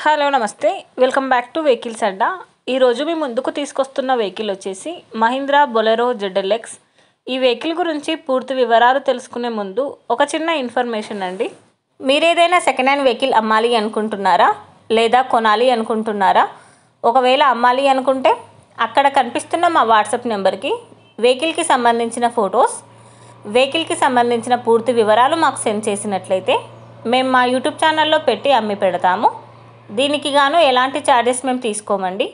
Hello నమస్తే welcome back to vehicles అడ్డా. ఈరోజు మీ ముందుకు తీసుకొస్తున్న వెహికల్ వచ్చేసి మహీంద్రా బొలెరో ZLX. ఈ వెహికల్ గురించి పూర్తి వివరాలు తెలుసుకునే ముందు ఒక చిన్న ఇన్ఫర్మేషన్ అండి. మీరు ఏదైనా సెకండ్ హ్యాండ్ వెహికల్ అమ్మాలి అనుకుంటున్నారా లేదా కొనాలి అనుకుంటున్నారా? ఒకవేళ అమ్మాలి అనుకుంటే అక్కడ కనిపిస్తున్న మా వాట్సాప్ నెంబర్కి వెహికల్కి సంబంధించిన ఫొటోస్, వెహికల్కి సంబంధించిన పూర్తి వివరాలు మాకు సెండ్ చేసినట్లయితే మేము మా యూట్యూబ్ ఛానల్లో పెట్టి అమ్మి పెడతాము. దీనికి గాను ఎలాంటి ఛార్జెస్ మేము తీసుకోమండి.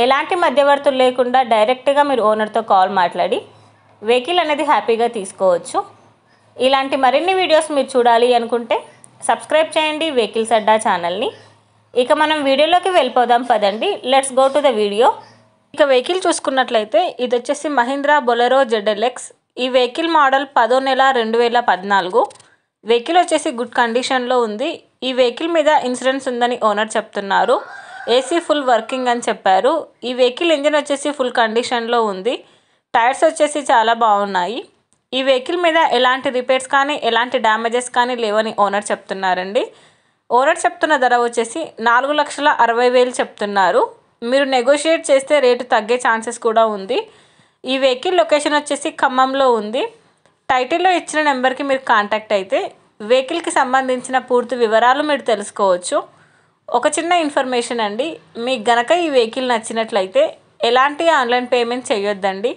ఎలాంటి మధ్యవర్తులు లేకుండా డైరెక్ట్గా మీరు ఓనర్తో కాల్ మాట్లాడి వెహికల్ అనేది హ్యాపీగా తీసుకోవచ్చు. ఇలాంటి మరిన్ని వీడియోస్ మీరు చూడాలి అనుకుంటే సబ్స్క్రైబ్ చేయండి వెహికల్స్ అడ్డా ఛానల్ని. ఇక మనం వీడియోలోకి వెళ్ళిపోదాం పదండి. Let's go to the video. ఇక వెహికల్ చూసుకున్నట్లయితే ఇది వచ్చేసి మహీంద్రా బొలెరో ZLX. ఈ వెహికల్ మోడల్ 10వ నెల 2014. వెహికల్ వచ్చేసి గుడ్ కండిషన్లో ఉంది. ఈ వెహికల్ మీద ఇన్సూరెన్స్ ఉందని ఓనర్ చెప్తున్నారు. ఏసీ ఫుల్ వర్కింగ్ అని చెప్పారు. ఈ వెహికల్ ఇంజిన్ వచ్చేసి ఫుల్ కండిషన్లో ఉంది. టైర్స్ వచ్చేసి చాలా బాగున్నాయి. ఈ వెహికల్ మీద ఎలాంటి రిపేర్స్ కానీ ఎలాంటి డ్యామేజెస్ కానీ లేవని ఓనర్ చెప్తున్నారండి. ఓనర్ చెప్తున్న ధర వచ్చేసి 4,60,000 చెప్తున్నారు. మీరు నెగోషియేట్ చేస్తే రేటు తగ్గే ఛాన్సెస్ కూడా ఉంది. ఈ వెహికల్ లొకేషన్ వచ్చేసి ఖమ్మంలో ఉంది. టైటిల్లో ఇచ్చిన నెంబర్కి మీరు కాంటాక్ట్ అయితే వెహికల్కి సంబంధించిన పూర్తి వివరాలు మీరు తెలుసుకోవచ్చు. ఒక చిన్న ఇన్ఫర్మేషన్ అండి, మీకు గనక ఈ వెహికల్ నచ్చినట్లయితే ఎలాంటి ఆన్లైన్ పేమెంట్ చేయొద్దండి.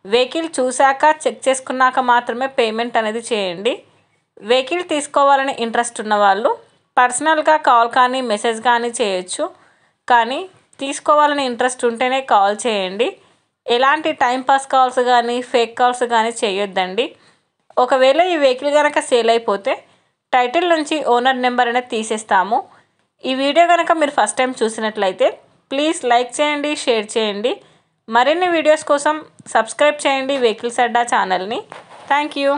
వెహికల్ చూశాక చెక్ చేసుకున్నాక మాత్రమే పేమెంట్ అనేది చేయండి. వెహికల్ తీసుకోవాలని ఇంట్రెస్ట్ ఉన్న వాళ్ళు పర్సనల్గా కాల్ కానీ మెసేజ్ కానీ చేయొచ్చు. కానీ తీసుకోవాలని ఇంట్రెస్ట్ ఉంటేనే కాల్ చేయండి. ఎలాంటి టైంపాస్ కాల్స్ కానీ ఫేక్ కాల్స్ కానీ చేయొద్దండి. ఒకవేళ ఈ వెహికల్ కనుక సేల్ అయిపోతే టైటిల్ నుంచి ఓనర్ నెంబర్ అనేది తీసేస్తాము. ఈ వీడియో కనుక మీరు ఫస్ట్ టైం చూసినట్లయితే ప్లీజ్ లైక్ చేయండి, షేర్ చేయండి. మరిన్ని వీడియోస్ కోసం సబ్స్క్రైబ్ చేయండి వెహికల్స్ అడ్డా ఛానల్ని. Thank you.